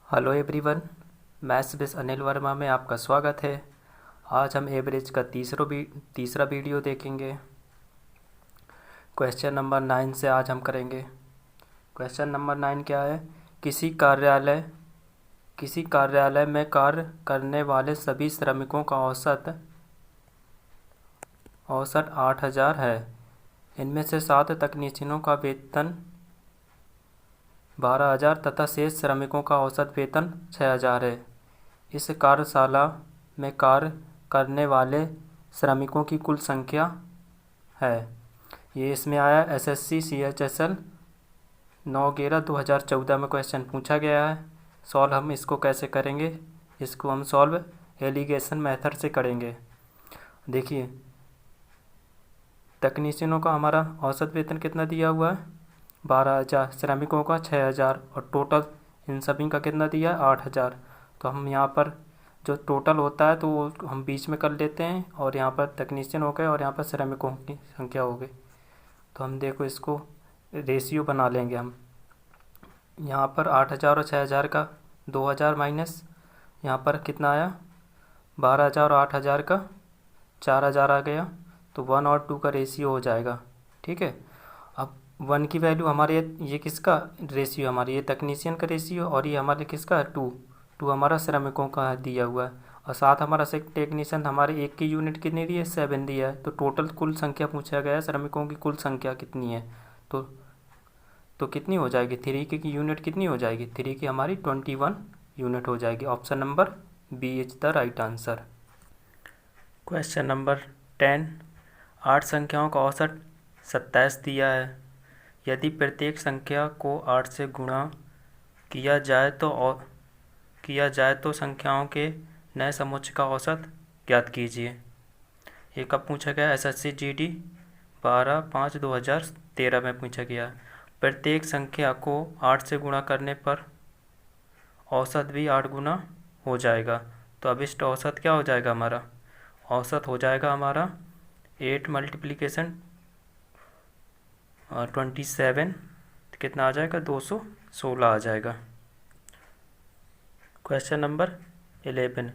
Hello everyone, maths with Anil Verma में आपका स्वागत है। आज हम एवरेज का तीसरा वीडियो देखेंगे। क्वेश्चन नंबर 9 से आज हम करेंगे। क्वेश्चन नंबर 9 क्या है? किसी कार्यालय में कार्य करने वाले सभी श्रमिकों का औसत 8,000 है। इनमें से 7 तकनीशियनों का वेतन 12,000 तथा शेष श्रमिकों का औसत वेतन 6,000 है। इस कार्यशाला में कार्य करने वाले श्रमिकों की कुल संख्या है। ये इसमें आया SSC CHSL 9/11/2014 में क्वेश्चन पूछा गया है। सॉल्व हम इसको कैसे करेंगे? इसको हम सॉल्व एलिगेशन मेथड से करेंगे। देखिए, तकनीशियनों का हमारा औसत वेतन कितना दिया हुआ है? 12,000, श्रमिकों का 6,000 और टोटल इन सभी का कितना दिया है? 8,000। तो हम यहाँ पर जो टोटल होता है तो वो हम बीच में कर लेते हैं और यहाँ पर तकनीशियन हो गए और यहाँ पर श्रमिकों की संख्या हो गई। तो हम देखो इसको रेशियो बना लेंगे हम। यहाँ पर 8,000 और 6,000 का 2,000 माइनस यहाँ पर कितना आया? 12,000 और 8,000 का 4,000 आ गया। तो 1 और 2 का रेशियो हो जाएगा। ठीक है, अब 1 की वैल्यू हमारे ये किसका रेशियो? हमारे ये तकनीशियन का रेशियो और ये हमारे किसका? 2 हमारा श्रमिकों का दिया हुआ है और 7 हमारा टेक्नीशियन हमारे एक की यूनिट कितनी दी है? 7 दिया है। तो टोटल कुल संख्या पूछा गया है, श्रमिकों की कुल संख्या कितनी है? तो कितनी हो जाएगी? 3 की यूनिट कितनी हो जाएगी? 3 की हमारी 21 यूनिट हो जाएगी। Option number B is the right answer. Question number 10, 8 संख्याओं का औसत 27 दिया है। यदि प्रत्येक संख्या को 8 से गुणा किया जाए तो संख्याओं के नए समुच्चय का औसत ज्ञात कीजिए। ये कब पूछा गया? SSC GD 12/5/2013 में पूछा गया। प्रत्येक संख्या को 8 से गुणा करने पर औसत भी 8 गुना हो जाएगा। तो अब इष्ट औसत क्या हो जाएगा? हमारा औसत हो जाएगा हमारा 8 मल्टीप्लिकेशन 27, कितना आ जाएगा? 216 आ जाएगा। क्वेश्चन नंबर 11,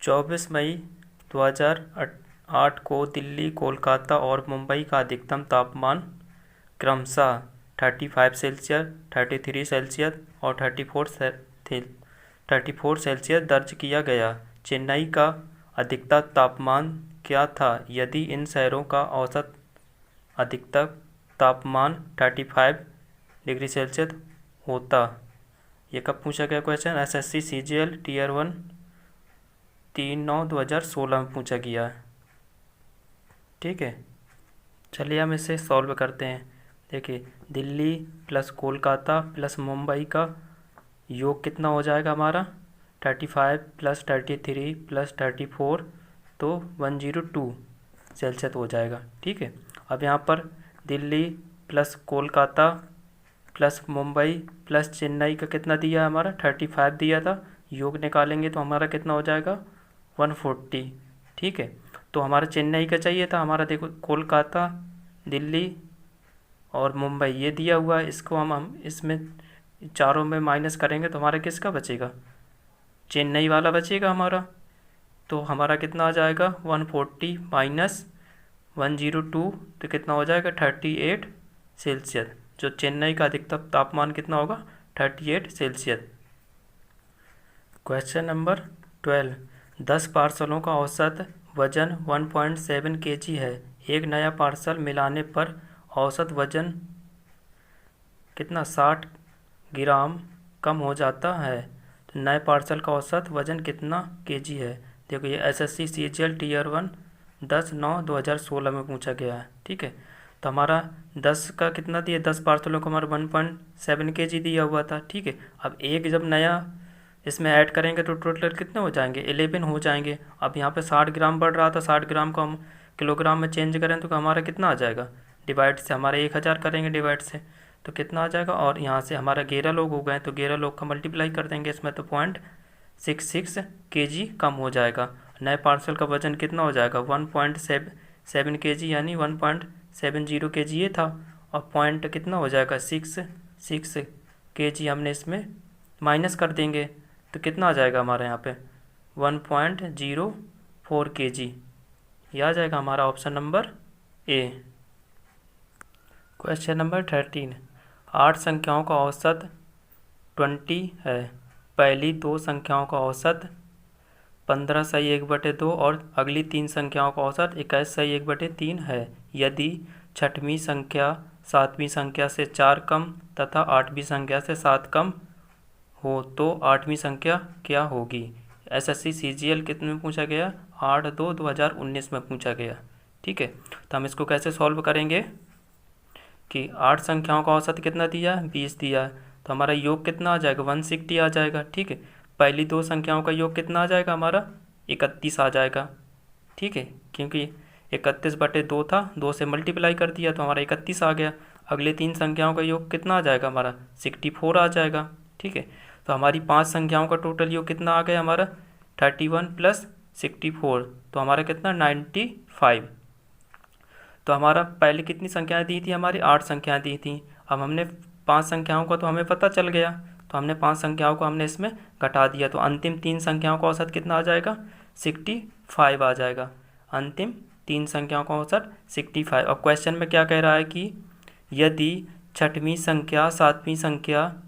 24 मई 2008 को दिल्ली, कोलकाता और मुंबई का अधिकतम तापमान क्रमशः 35 सेल्सियस, 33 सेल्सियस और 34 सेल्सियस दर्ज किया गया। चेन्नई का अधिकतम तापमान क्या था यदि इन शहरों का औसत अधिकतम तापमान 35 डिग्री सेल्सियस होता? ये कब पूछा गया क्वेश्चन? SSC CGL Tier 1 3/9/2016 में पूछा गया है। ठीक है, चलिए हम इसे सॉल्व करते हैं। देखिए, दिल्ली प्लस कोलकाता प्लस मुंबई का योग कितना हो जाएगा हमारा? 35 प्लस 33 प्लस 34, तो 102 सेल्सियस हो जाएगा। ठीक है, अब यहाँ पर Delhi plus Kolkata plus Mumbai plus Chennai का कितना दिया है? हमारा 35 दिया था। योग निकालेंगे तो हमारा कितना हो जाएगा? 140। ठीक है, तो हमारा चेन्नई का चाहिए था। हमारा देखो, कोलकाता, दिल्ली और मुंबई ये दिया हुआ है। इसको हम इसमें चारों में माइनस करेंगे तो हमारा किसका बचेगा? चेन्नई वाला बचेगा हमारा। तो हमारा कितना आ जाएगा? 140 माइनस 102, तो कितना हो जाएगा? 38 सेल्सियस। जो चेन्नई का अधिकतम तापमान कितना होगा? 38 सेल्सियस। क्वेश्चन नंबर 12, 10 पार्सलों का औसत वजन 1.7 kg है। एक नया पार्सल मिलाने पर औसत वजन कितना 60 ग्राम कम हो जाता है। तो नए पार्सल का औसत वजन कितना kg है? देखो, ये SSC CGL Tier 1 10/9/2016 में पूछा गया है। ठीक है, तो हमारा 10 का कितना दिया? 10 पार्सलों को हमारा 1.7 kg दिया हुआ था। ठीक है, अब एक जब नया इसमें ऐड करेंगे तो टोटल कितने हो जाएंगे? 11 हो जाएंगे। अब यहाँ पे 60 ग्राम बढ़ रहा था, 60 ग्राम को हम किलोग्राम में चेंज करें तो हमारा कितना आ जाएगा? डिवाइड से हमारा 1000 करेंगे डिवाइड से तो कितना आ जाएगा? और यहाँ से हमारा 11 लोग हो गए तो 11 लोग का मल्टीप्लाई कर देंगे इसमें, तो 0.66 kg कम हो जाएगा। नए पार्सल का वजन कितना हो जाएगा? 1.7 kg यानी 1.70 kg ये था और पॉइंट कितना हो जाएगा? 6 kg हमने इसमें माइनस कर देंगे तो कितना आ जाएगा हमारे यहाँ पे 1.04 kg। ये आ जाएगा हमारा option number A. Question number 13, 8 संख्याओं का औसत 20 है। पहली 2 संख्याओं का औसत 15/1/2 और अगली 3 संख्याओं का औसत 21/1/3 है। यदि छठवीं संख्या 7वीं संख्या से 4 कम तथा 8वीं संख्या से 7 कम हो तो 8वीं संख्या क्या होगी? एसएससी सीजीएल कितने में पूछा गया? 8/2/2019 में पूछा गया। ठीक है, तो हम इसको कैसे सॉल्व करेंगे कि 8 संख्याओं का औसत कितना दिया है? 20 दिया है, तो हमारा योग कितना आ जाएगा? 160 आ जाएगा। ठीक है, पहली 2 संख्याओं का योग कितना आ जाएगा हमारा? 31 आ जाएगा। ठीक है, क्योंकि 31/2 था, 2 से मल्टीप्लाई कर दिया तो हमारा 31 आ गया। अगले 3 संख्याओं का योग कितना आ जाएगा हमारा? 64 आ जाएगा। ठीक है, तो हमारी 5 संख्याओं का टोटल योग कितना आ गया हमारा? 31 + 64, तो हमारा कितना? 95। तो हमारा पहले कितनी संख्याएं दी थी? हमारी 8 संख्याएं दी थी। अब हमने 5 संख्याओं का तो हमें पता चल गया, तो हमने 5 संख्याओं को हमने इसमें घटा दिया, तो अंतिम 3 संख्याओं का औसत कितना आ जाएगा? 65 आ जाएगा। अंतिम 3 संख्याओं का औसत 65। अब क्वेश्चन में क्या कह रहा है कि यदि छठवीं संख्या 7वीं संख्या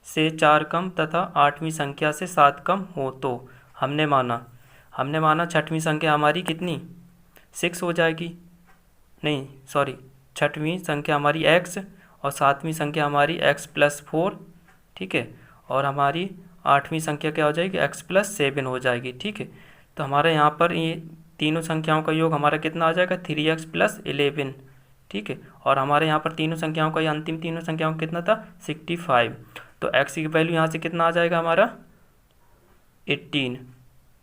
से 4 कम तथा 8वीं संख्या से 7 कम हो तो हमने माना छठवीं संख्या हमारी कितनी? 6 हो जाएगी। नहीं सॉरी, छठवीं संख्या हमारी x और 7वीं संख्या हमारी x + 4। ठीक है, और हमारी 8वीं संख्या क्या हो जाएगी? x + 7 हो जाएगी। ठीक है, तो हमारे यहाँ पर ये तीनों संख्याओं का योग हमारा कितना आ जाएगा? 3x + 11। ठीक है, और हमारे यहाँ पर तीनों संख्याओं का, ये अंतिम तीनों संख्याओं का कितना था? 65। तो x की वैल्यू यहाँ से कितना आ जाएगा हमारा? 18।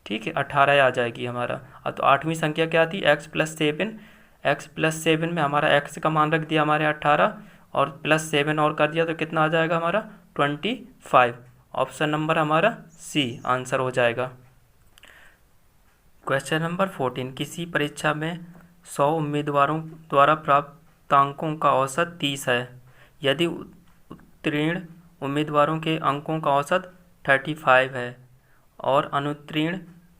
ठीक है, 18 आ जाएगी हमारा। तो 8वीं संख्या क्या थी? x + 7। x + 7 में हमारा x का मान रख दिया हमारे 18 और +7 और कर दिया तो कितना आ जाएगा हमारा? 25। ऑप्शन नंबर हमारा सी आंसर हो जाएगा। क्वेश्चन नंबर 14, किसी परीक्षा में 100 उम्मीदवारों द्वारा प्राप्त अंकों का औसत 30 है। यदि उत्तीर्ण उम्मीदवारों के अंकों का औसत 35 है और अनुत्तीर्ण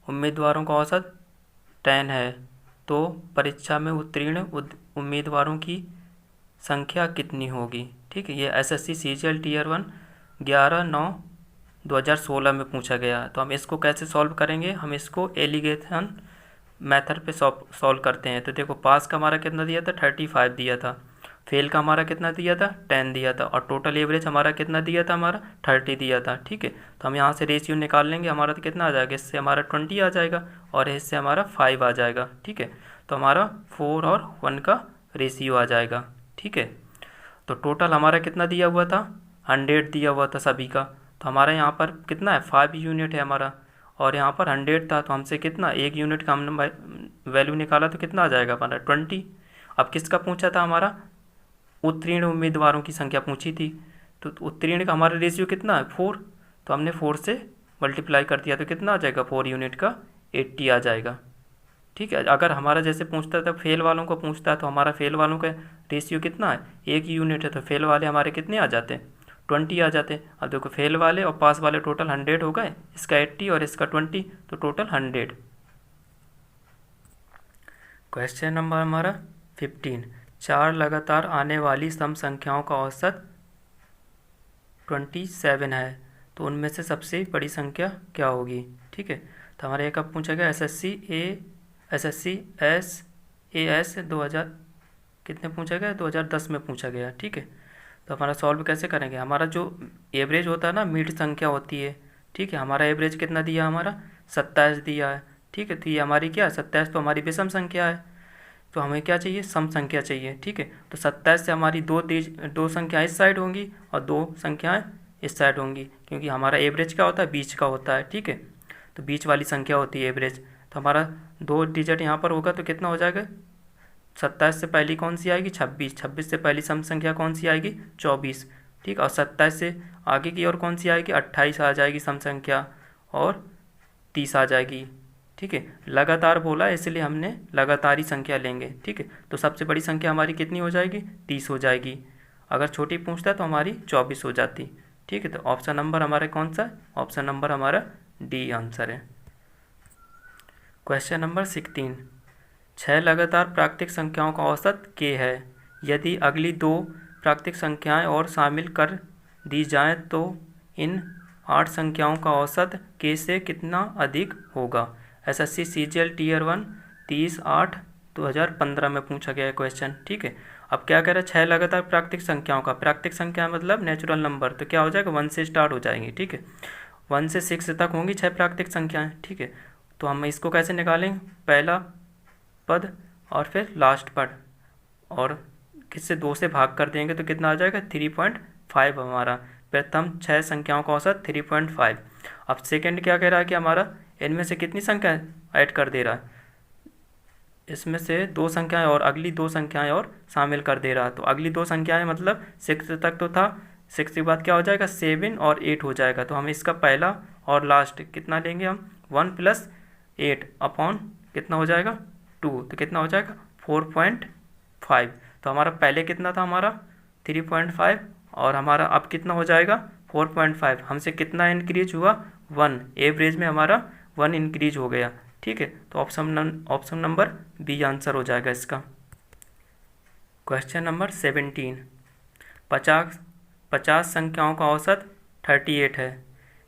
उम्मीदवारों का औसत 10 है तो परीक्षा में उत्तीर्ण उम्मीदवारों की संख्या कितनी होगी? ठीक है, ये एसएससी सीजीएल टियर 1 11/9/2016 में पूछा गया। तो हम इसको कैसे सॉल्व करेंगे? हम इसको एलिगेशन मेथड पे सॉल्व करते हैं। तो देखो, पास का हमारा कितना दिया था? 35 दिया था। फेल का हमारा कितना दिया था? 10 दिया था। और टोटल एवरेज हमारा कितना दिया था? हमारा 30 दिया था। ठीक है, तो हम यहाँ से रेशियो निकाल लेंगे। हमारा तो कितना आ जाएगा? इससे हमारा 20 आ जाएगा और इससे हमारा 5 आ जाएगा। ठीक है, तो हमारा 4 और 1 का रेशियो आ जाएगा। ठीक है, तो टोटल हमारा कितना दिया हुआ था? 100 दिया हुआ था सभी का। तो हमारा यहाँ पर कितना है? 5 यूनिट है हमारा, और यहाँ पर 100 था, तो हमसे कितना 1 यूनिट का हमने वैल्यू निकाला तो कितना आ जाएगा हमारा? 20। अब किसका पूछा था? हमारा उत्तीर्ण उम्मीदवारों की संख्या पूछी थी। तो उत्तीर्ण का हमारा रेशियो कितना है? 4। तो हमने 4 से मल्टीप्लाई कर दिया तो कितना आ जाएगा? 4 यूनिट का 80 आ जाएगा। ठीक है, अगर हमारा जैसे पूछता था फेल वालों को पूछता है तो हमारा फेल वालों का रेशियो कितना है? 1 यूनिट है, तो फेल वाले हमारे कितने आ जाते हैं? 20 आ जाते हैं। अब देखो, फेल वाले और पास वाले टोटल 100 हो गए, इसका 80 और इसका 20, तो टोटल 100। क्वेश्चन नंबर हमारा 15, 4 लगातार आने वाली सम संख्याओं का औसत 27 है तो उनमें से सबसे बड़ी संख्या क्या होगी? ठीक है, तो हमारे एक कब पूछा गया? एसएससी एस 2000 कितने पूछा गया? 2010 में पूछा गया। ठीक है, तो हमारा सॉल्व कैसे करेंगे? हमारा जो एवरेज होता है ना, मिड संख्या होती है। ठीक है, हमारा एवरेज कितना दिया? हमारा 27 दिया है। ठीक है, तो ये हमारी क्या है? 27 तो हमारी विषम संख्या है, तो हमें क्या चाहिए? सम संख्या चाहिए। ठीक है, तो 27 से हमारी दो संख्याएं इस साइड होंगी और 2 संख्याएं इस साइड होंगी, क्योंकि हमारा एवरेज क्या होता है? बीच का होता है। ठीक है, तो बीच वाली संख्या होती है एवरेज। तो हमारा 2 डिजिट यहाँ पर होगा तो कितना हो जाएगा? 27 से पहली कौन सी आएगी? 26। 26 से पहली सम संख्या कौन सी आएगी? 24। ठीक, और 27 से आगे की और कौन सी आएगी? 28 आ जाएगी सम संख्या, और 30 आ जाएगी। ठीक है, लगातार बोला है इसलिए हमने लगातार ही संख्या लेंगे। ठीक है, तो सबसे बड़ी संख्या हमारी कितनी हो जाएगी? 30 हो जाएगी। अगर छोटी पूछता है तो हमारी 24 हो जाती। ठीक है, तो ऑप्शन नंबर हमारा कौन सा है? ऑप्शन नंबर हमारा डी आंसर है। क्वेश्चन नंबर 16, 6 लगातार प्राकृतिक संख्याओं का औसत k है। यदि अगली 2 प्राकृतिक संख्याएं और शामिल कर दी जाएं तो इन 8 संख्याओं का औसत k से कितना अधिक होगा? SSC CGL Tier 1 30/8/2015 में पूछा गया है क्वेश्चन। ठीक है, अब क्या कह रहा है? 6 लगातार प्राकृतिक संख्याओं का, प्राकृतिक संख्या मतलब नेचुरल नंबर, तो क्या हो जाएगा? 1 से स्टार्ट हो जाएंगी। ठीक है, 1 से 6 तक होंगी 6 प्राकृतिक संख्याएं। ठीक है, तो हम इसको कैसे निकालेंगे? पहला पद और फिर लास्ट पद, और किससे 2 से भाग कर देंगे तो कितना आ जाएगा? 3.5 हमारा प्रथम 6 संख्याओं का औसत 3.5। अब सेकंड क्या कह रहा है कि हमारा इनमें से कितनी संख्या ऐड कर दे रहा है? इसमें से 2 संख्याएं और अगली 2 संख्याएं और शामिल कर दे रहा है। तो अगली 2 संख्याएं मतलब 6 तक तो था, 6 के बाद क्या हो जाएगा? 7 और 8 हो जाएगा। तो हम इसका पहला और लास्ट कितना लेंगे? हम 1 + 8 अपॉन कितना हो जाएगा? 2, तो कितना हो जाएगा? 4.5। तो हमारा पहले कितना था? हमारा 3.5, और हमारा अब कितना हो जाएगा? 4.5। हमसे कितना इंक्रीज हुआ? 1, एवरेज में हमारा 1 इंक्रीज हो गया। ठीक है, तो ऑप्शन नंबर बी आंसर हो जाएगा इसका। क्वेश्चन नंबर 17, 50 संख्याओं का औसत 38 है।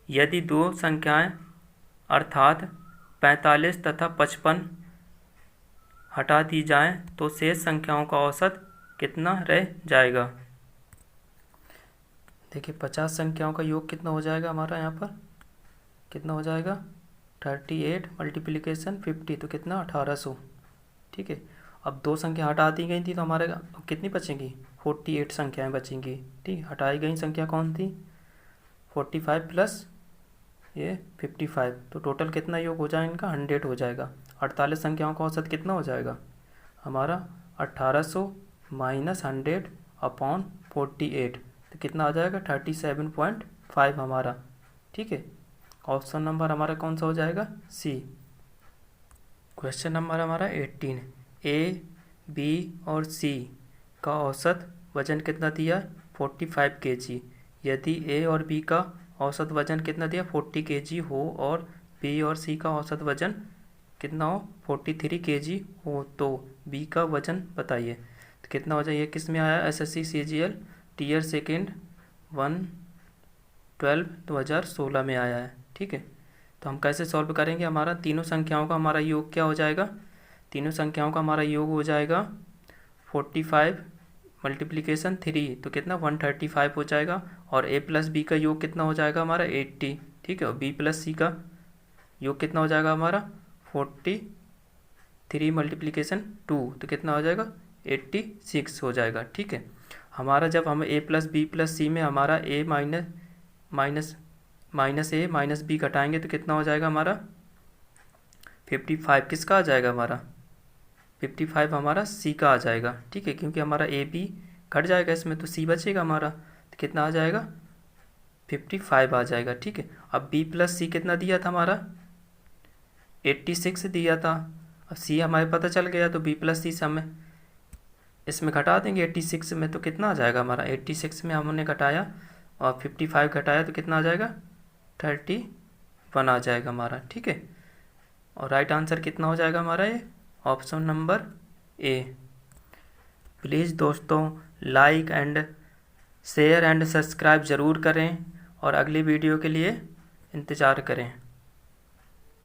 यदि 2 संख्याएं अर्थात 45 तथा 55 हटा दी जाएं तो शेष संख्याओं का औसत कितना रह जाएगा? देखिए 50 संख्याओं का योग कितना हो जाएगा हमारा? यहाँ पर कितना हो जाएगा? 38 मल्टीप्लिकेशन 50, तो कितना? 1800। ठीक है, अब 2 संख्या हटा दी गई थी तो हमारे कितनी बचेंगी? 48 संख्याएं बचेंगी। ठीक, हटाई गई संख्या कौन थी? 45 प्लस ये 55, तो टोटल कितना योग हो जाएगा इनका? 100 हो जाएगा। 48 संख्याओं का औसत कितना हो जाएगा हमारा? 1800 माइनस 100 अपॉन 48, तो कितना आ जाएगा? 37.5 हमारा। ठीक है, ऑप्शन नंबर हमारा कौन सा हो जाएगा? सी। क्वेश्चन नंबर हमारा 18, ए, बी और सी का औसत वजन कितना दिया? 45 kg। यदि ए और बी का औसत वजन कितना दिया? 40 kg हो और बी और सी का औसत वजन कितना हो? 43 kg हो, तो बी का वजन बताइए। तो कितना हो जाए? ये किस में आया? SSC CGL Tier 2 1/12/2016 में आया है। ठीक है, तो हम कैसे सॉल्व करेंगे? हमारा तीनों संख्याओं का हमारा योग क्या हो जाएगा? तीनों संख्याओं का हमारा योग हो जाएगा 45 मल्टीप्लिकेशन 3, तो कितना? 135 हो जाएगा। और a प्लस बी का योग कितना हो जाएगा हमारा? 80। ठीक है, और b प्लस सी का योग कितना हो जाएगा हमारा? 43 मल्टीप्लिकेशन 2, तो कितना हो जाएगा? 86 हो जाएगा। ठीक है, हमारा जब हम a plus B plus C में हमारा a minus A minus B घटाएंगे तो कितना हो जाएगा हमारा? 55 किसका आ जाएगा हमारा? 55 हमारा सी का आ जाएगा। ठीक है, क्योंकि हमारा ए बी घट जाएगा इसमें, तो सी बचेगा हमारा, तो कितना आ जाएगा? 55 आ जाएगा। ठीक है, अब बी प्लस सी कितना दिया था हमारा? 86 दिया था। अब सी हमारे पता चल गया, तो बी प्लस सी से हमें इसमें घटा देंगे 86 में, तो कितना आ जाएगा हमारा? 86 में हमने घटाया और 55 घटाया तो कितना आ जाएगा? 31 आ जाएगा हमारा। ठीक है, और राइट आंसर कितना हो जाएगा हमारा? ये ऑप्शन नंबर ए। प्लीज़ दोस्तों like and share and subscribe ज़रूर करें और अगली वीडियो के लिए इंतज़ार करें।